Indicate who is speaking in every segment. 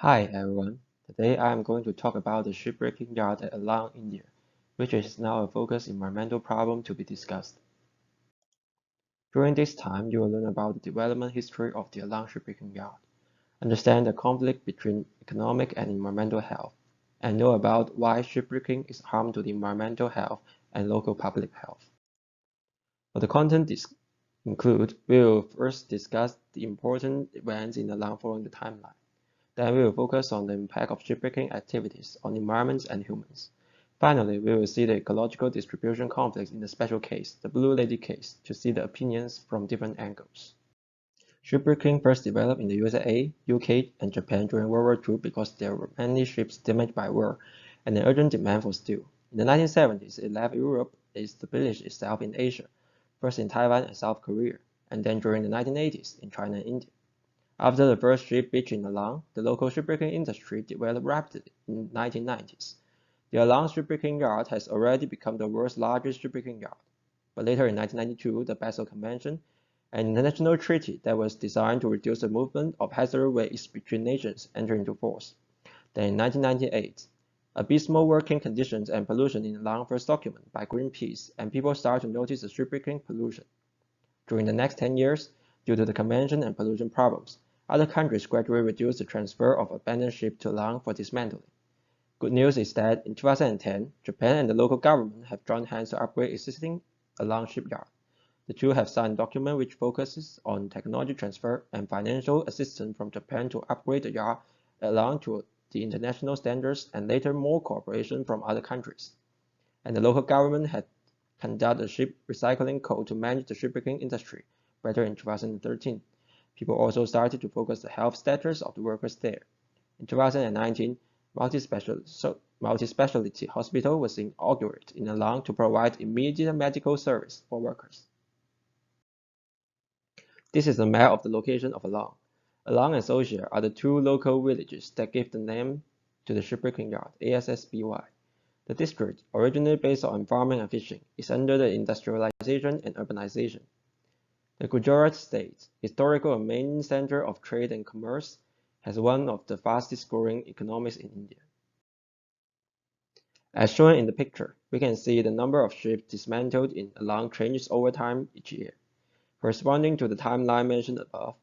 Speaker 1: Hi everyone. Today I am going to talk about the shipbreaking yard at Alang, India, which is now a focused environmental problem to be discussed. During this time, you will learn about the development history of the Alang shipbreaking yard, understand the conflict between economic and environmental health, and know about why shipbreaking is harm to the environmental health and local public health. For the content include, we will first discuss the important events in Alang following the timeline. Then we will focus on the impact of shipbreaking activities on environments and humans. Finally, we will see the ecological distribution conflicts in the special case, the Blue Lady case, to see the opinions from different angles. Shipbreaking first developed in the USA, UK, and Japan during World War II because there were many ships damaged by war and an urgent demand for steel. In the 1970s, it left Europe and established itself in Asia, first in Taiwan and South Korea, and then during the 1980s in China and India. After the first ship beach in Alang, the local shipbreaking industry developed rapidly in the 1990s. The Alang shipbreaking yard has already become the world's largest shipbreaking yard. But later in 1992, the Basel Convention, an international treaty that was designed to reduce the movement of hazardous waste between nations, entered into force. Then in 1998, abysmal working conditions and pollution in Alang first documented by Greenpeace, and people started to notice the shipbreaking pollution. During the next 10 years, due to the convention and pollution problems, other countries gradually reduced the transfer of abandoned ships to Alang for dismantling. Good news is that in 2010, Japan and the local government have joined hands to upgrade existing Alang shipyard. The two have signed a document which focuses on technology transfer and financial assistance from Japan to upgrade the yard at Alang to the international standards and later more cooperation from other countries. And the local government had conducted a ship recycling code to manage the shipbreaking industry better in 2013. People also started to focus the health status of the workers there. In 2019, multi-specialty hospital was inaugurated in Alang to provide immediate medical service for workers. This is a map of the location of Alang. Alang and Sosia are the two local villages that give the name to the shipbreaking yard, ASSBY. The district, originally based on farming and fishing, is under the industrialization and urbanization. The Gujarat state, historical and main center of trade and commerce, has one of the fastest growing economies in India. As shown in the picture, we can see the number of ships dismantled in Alang changes over time each year. Corresponding to the timeline mentioned above,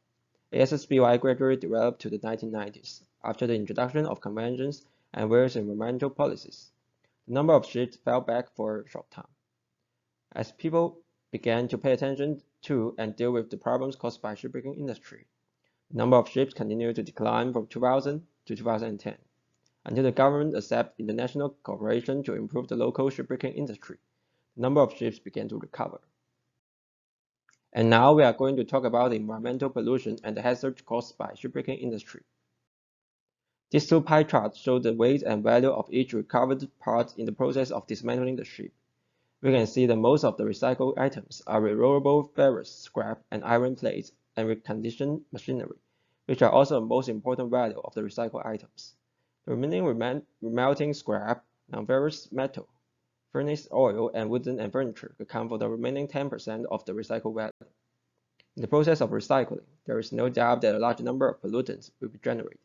Speaker 1: ASSBY gradually developed to the 1990s, after the introduction of conventions and various environmental policies. The number of ships fell back for a short time. As people began to pay attention to and deal with the problems caused by shipbreaking industry, the number of ships continued to decline from 2000 to 2010, until the government accepted international cooperation to improve the local shipbreaking industry. The number of ships began to recover. And now we are going to talk about the environmental pollution and the hazards caused by shipbreaking industry. These two pie charts show the weight and value of each recovered part in the process of dismantling the ship. We can see that most of the recycled items are rerollable ferrous scrap and iron plates and reconditioned machinery, which are also the most important value of the recycled items. The remaining remelting scrap, non-ferrous metal, furnace oil, and wooden and furniture account for the remaining 10% of the recycled value. In the process of recycling, there is no doubt that a large number of pollutants will be generated.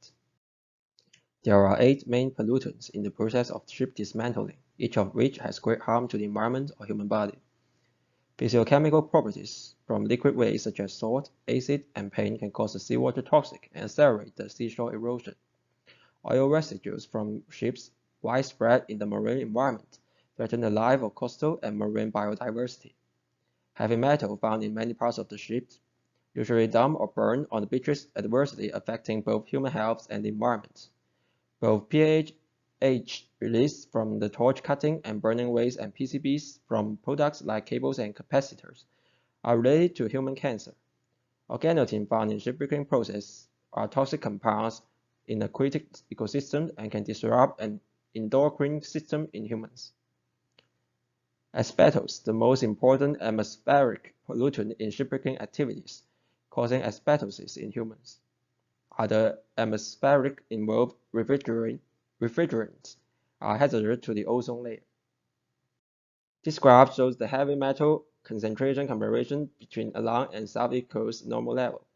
Speaker 1: There are 8 main pollutants in the process of ship dismantling, each of which has great harm to the environment or human body. Physiochemical properties from liquid waste such as salt, acid, and paint can cause the seawater toxic and accelerate the seashore erosion. Oil residues from ships widespread in the marine environment threaten the life of coastal and marine biodiversity. Heavy metal found in many parts of the ship, usually dumped or burned on the beaches, adversely affecting both human health and the environment. Both PAH released from the torch cutting and burning waste and PCBs from products like cables and capacitors are related to human cancer. Organotin found in shipbreaking process are toxic compounds in aquatic ecosystem and can disrupt an endocrine system in humans. Asbestos, the most important atmospheric pollutant in shipbreaking activities, causing asbestosis in humans. Other atmospheric involved refrigerants are hazardous to the ozone layer. This graph shows the heavy metal concentration comparison between Alang and Southeast Coast normal level.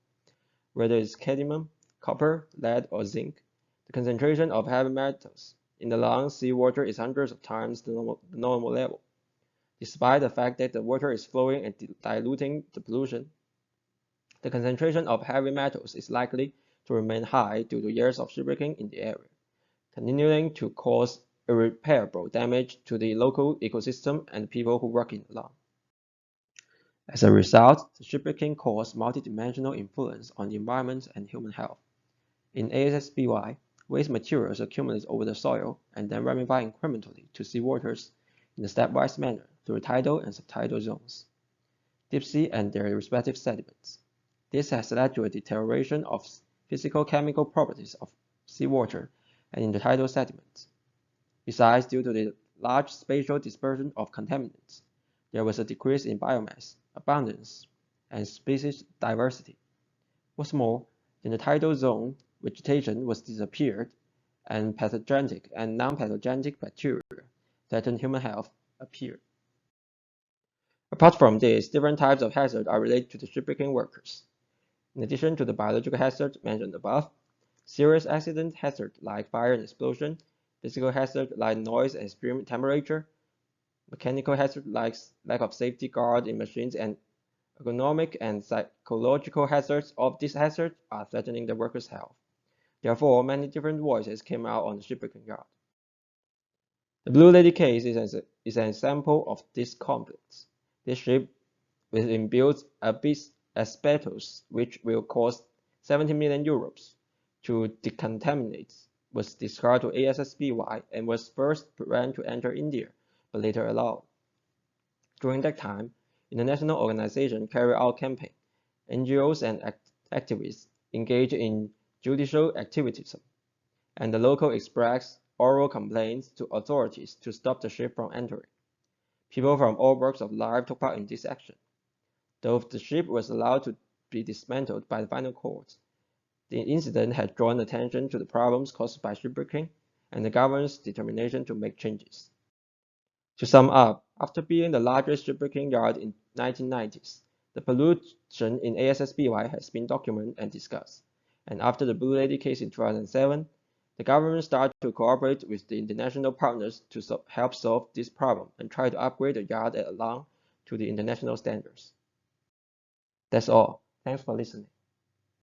Speaker 1: Whether it's cadmium, copper, lead, or zinc, The concentration of heavy metals in the Alang seawater is hundreds of times the normal level. Despite the fact that the water is flowing and diluting the pollution, the concentration of heavy metals is likely to remain high due to years of shipbreaking in the area, continuing to cause irreparable damage to the local ecosystem and people who work in Alang. As a result, the shipbreaking caused multidimensional influence on the environment and human health. In ASSBY, waste materials accumulate over the soil and then ramify incrementally to seawaters in a stepwise manner through tidal and subtidal zones, deep sea and their respective sediments. This has led to a deterioration of physical-chemical properties of seawater and intertidal sediments. Besides, due to the large spatial dispersion of contaminants, there was a decrease in biomass, abundance, and species diversity. What's more, in the tidal zone, vegetation was disappeared, and pathogenic and non-pathogenic bacteria threatened human health appeared. Apart from this, different types of hazards are related to the shipbreaking workers. In addition to the biological hazards mentioned above, serious accident hazards like fire and explosion, physical hazards like noise and extreme temperature, mechanical hazards like lack of safety guard in machines, and economic and psychological hazards of these hazards are threatening the workers' health. Therefore, many different voices came out on the shipbreaking yard. The Blue Lady case is an example of this conflict. This ship with imbued asbestos, which will cost 70 million euros to decontaminate, was discarded to ASSBY and was first planned to enter India, but later allowed. During that time, international organizations carried out campaigns. NGOs and activists engaged in judicial activism, and the local expressed oral complaints to authorities to stop the ship from entering. People from all walks of life took part in this action. Though the ship was allowed to be dismantled by the final court, the incident had drawn attention to the problems caused by shipbreaking and the government's determination to make changes. To sum up, after being the largest shipbreaking yard in the 1990s, the pollution in ASSBY has been documented and discussed, and after the Blue Lady case in 2007, the government started to cooperate with the international partners to help solve this problem and try to upgrade the yard at Alang to the international standards. That's all. Thanks for listening.